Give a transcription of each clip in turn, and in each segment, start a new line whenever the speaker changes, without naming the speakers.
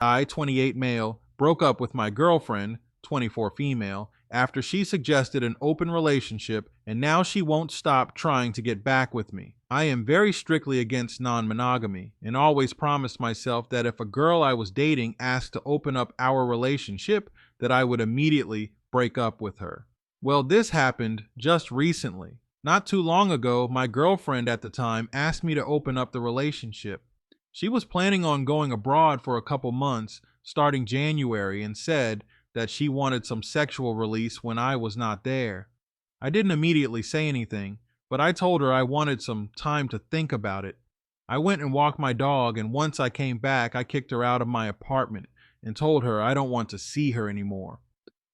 I, 28 male, broke up with my girlfriend, 24 female, after she suggested an open relationship, and now she won't stop trying to get back with me. I am very strictly against non monogamy and always promised myself that if a girl I was dating asked to open up our relationship, that I would immediately break up with her. Well, this happened just recently. Not too long ago, my girlfriend at the time asked me to open up the relationship. She was planning on going abroad for a couple months starting January and said that she wanted some sexual release when I was not there. I didn't immediately say anything, but I told her I wanted some time to think about it. I went and walked my dog, and once I came back, I kicked her out of my apartment and told her I don't want to see her anymore.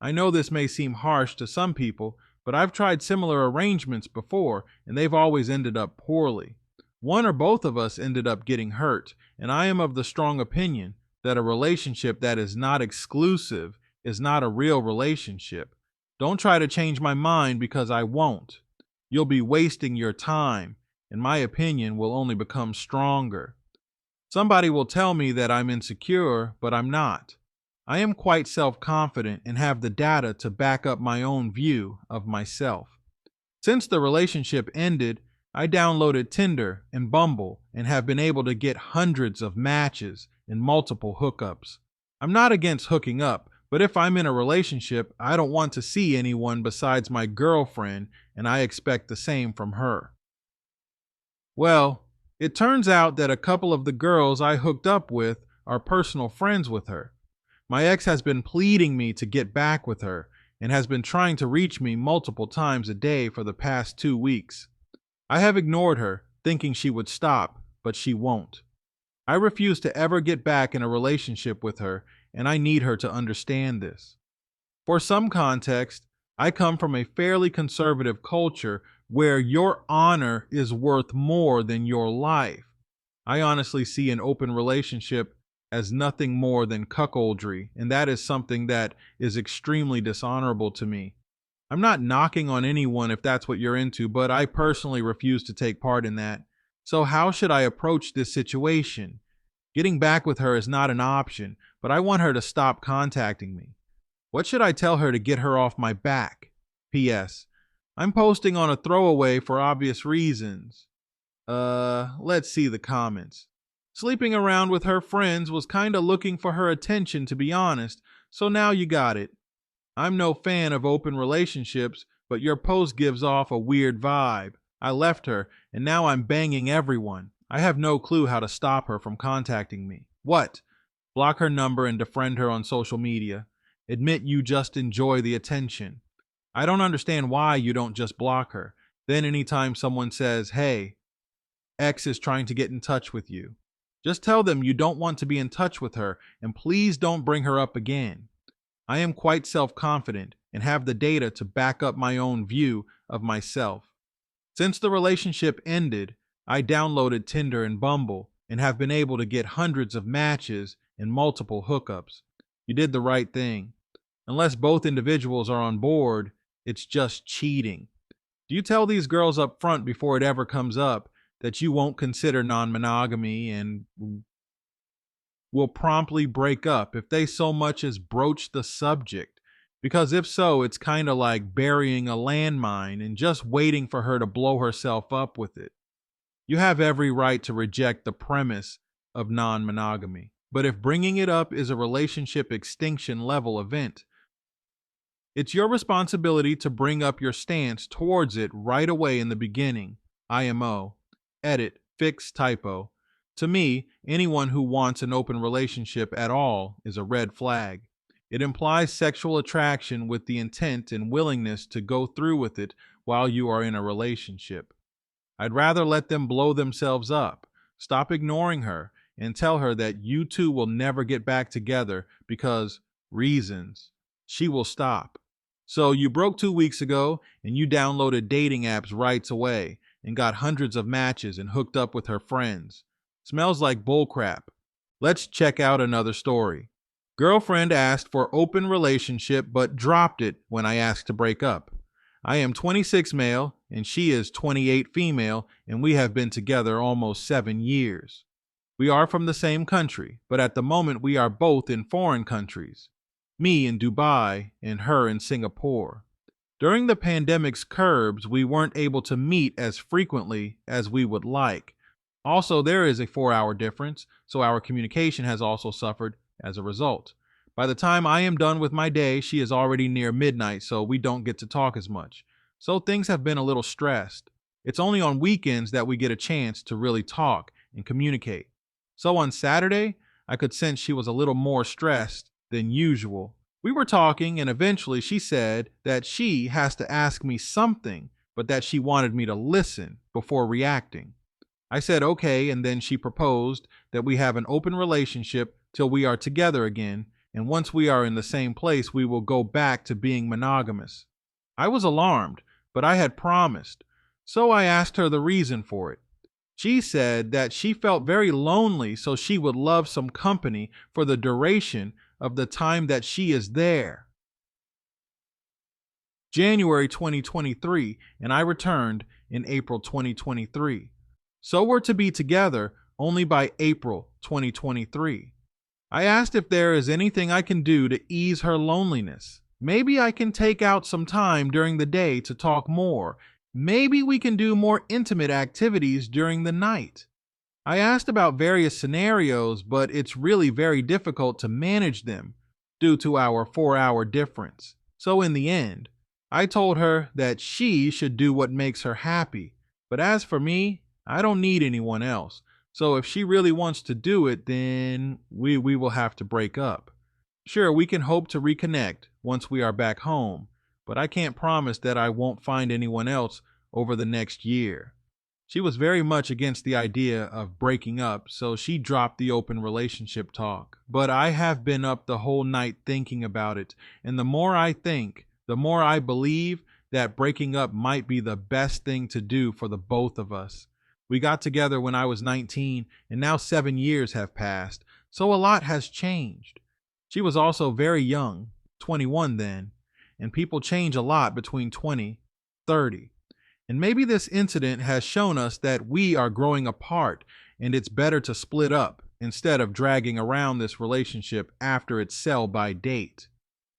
I know this may seem harsh to some people, but I've tried similar arrangements before, and they've always ended up poorly. One or both of us ended up getting hurt, and I am of the strong opinion that a relationship that is not exclusive is not a real relationship. Don't try to change my mind because I won't. You'll be wasting your time, and my opinion will only become stronger. Somebody will tell me that I'm insecure, but I'm not. I am quite self-confident and have the data to back up my own view of myself. Since the relationship ended, I downloaded Tinder and Bumble and have been able to get hundreds of matches and multiple hookups. I'm not against hooking up, but if I'm in a relationship, I don't want to see anyone besides my girlfriend, and I expect the same from her. Well, it turns out that a couple of the girls I hooked up with are personal friends with her. My ex has been pleading me to get back with her and has been trying to reach me multiple times a day for the past 2 weeks. I have ignored her, thinking she would stop, but she won't. I refuse to ever get back in a relationship with her, and I need her to understand this. For some context, I come from a fairly conservative culture where your honor is worth more than your life. I honestly see an open relationship as nothing more than cuckoldry, and that is something that is extremely dishonorable to me. I'm not knocking on anyone if that's what you're into, but I personally refuse to take part in that. So how should I approach this situation? Getting back with her is not an option, but I want her to stop contacting me. What should I tell her to get her off my back? P.S. I'm posting on a throwaway for obvious reasons. Let's see the comments. Sleeping around with her friends was kinda looking for her attention, to be honest, so now you got it. I'm no fan of open relationships, but your post gives off a weird vibe. I left her, and now I'm banging everyone. I have no clue how to stop her from contacting me. What? Block her number and defriend her on social media. Admit you just enjoy the attention. I don't understand why you don't just block her. Then anytime someone says, hey, X is trying to get in touch with you, just tell them you don't want to be in touch with her, and please don't bring her up again. I am quite self-confident and have the data to back up my own view of myself. Since the relationship ended, I downloaded Tinder and Bumble and have been able to get hundreds of matches and multiple hookups. You did the right thing. Unless both individuals are on board, it's just cheating. Do you tell these girls up front before it ever comes up that you won't consider non-monogamy and will promptly break up if they so much as broach the subject? Because if so, it's kind of like burying a landmine and just waiting for her to blow herself up with it. You have every right to reject the premise of non-monogamy, but if bringing it up is a relationship extinction level event, it's your responsibility to bring up your stance towards it right away in the beginning. IMO. Edit. Fix typo. To me, anyone who wants an open relationship at all is a red flag. It implies sexual attraction with the intent and willingness to go through with it while you are in a relationship. I'd rather let them blow themselves up. Stop ignoring her and tell her that you two will never get back together because reasons. She will stop. So you broke 2 weeks ago and you downloaded dating apps right away and got hundreds of matches and hooked up with her friends. Smells like bullcrap. Let's check out another story. Girlfriend asked for open relationship but dropped it when I asked to break up. I am 26 male and she is 28 female and we have been together almost 7 years. We are from the same country, but at the moment we are both in foreign countries. Me in Dubai and her in Singapore. During the pandemic's curbs, we weren't able to meet as frequently as we would like. Also, there is a 4 hour difference, so our communication has also suffered as a result. By the time I am done with my day, she is already near midnight, so we don't get to talk as much. So things have been a little stressed. It's only on weekends that we get a chance to really talk and communicate. So on Saturday, I could sense she was a little more stressed than usual. We were talking, and eventually she said that she has to ask me something, but that she wanted me to listen before reacting. I said okay, and then she proposed that we have an open relationship till we are together again, and once we are in the same place, we will go back to being monogamous. I was alarmed, but I had promised, so I asked her the reason for it. She said that she felt very lonely, so she would love some company for the duration of the time that she is there. January 2023, and I returned in April 2023. So we're to be together only by April 2023. I asked if there is anything I can do to ease her loneliness. Maybe I can take out some time during the day to talk more. Maybe we can do more intimate activities during the night. I asked about various scenarios, but it's really very difficult to manage them due to our 4 hour difference. So in the end, I told her that she should do what makes her happy. But as for me, I don't need anyone else. So if she really wants to do it, then we will have to break up. Sure, we can hope to reconnect once we are back home, but I can't promise that I won't find anyone else over the next year. She was very much against the idea of breaking up, so she dropped the open relationship talk. But I have been up the whole night thinking about it, and the more I think, the more I believe that breaking up might be the best thing to do for the both of us. We got together when I was 19, and now 7 years have passed, so a lot has changed. She was also very young, 21 then, and people change a lot between 20, 30. And maybe this incident has shown us that we are growing apart, and it's better to split up instead of dragging around this relationship after its sell-by date.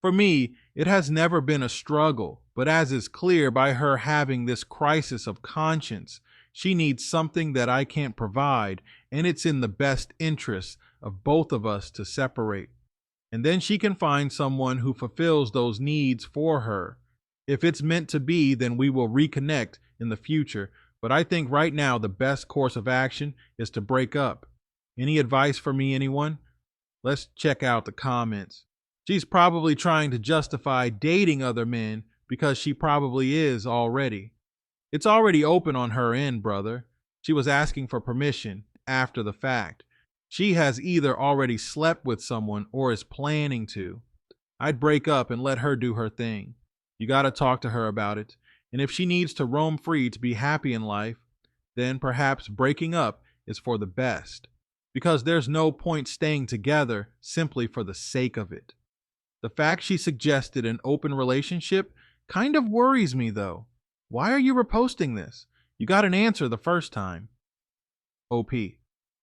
For me, it has never been a struggle, but as is clear by her having this crisis of conscience, she needs something that I can't provide, and it's in the best interest of both of us to separate. And then she can find someone who fulfills those needs for her. If it's meant to be, then we will reconnect in the future, but I think right now the best course of action is to break up. Any advice for me, anyone? Let's check out the comments. She's probably trying to justify dating other men because she probably is already. It's already open on her end, brother. She was asking for permission after the fact. She has either already slept with someone or is planning to. I'd break up and let her do her thing. You gotta talk to her about it. And if she needs to roam free to be happy in life, then perhaps breaking up is for the best. Because there's no point staying together simply for the sake of it. The fact she suggested an open relationship kind of worries me though. Why are you reposting this? You got an answer the first time. OP.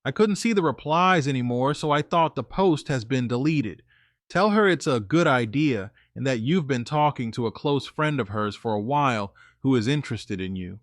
I couldn't see the replies anymore, so I thought the post has been deleted. Tell her it's a good idea and that you've been talking to a close friend of hers for a while who is interested in you.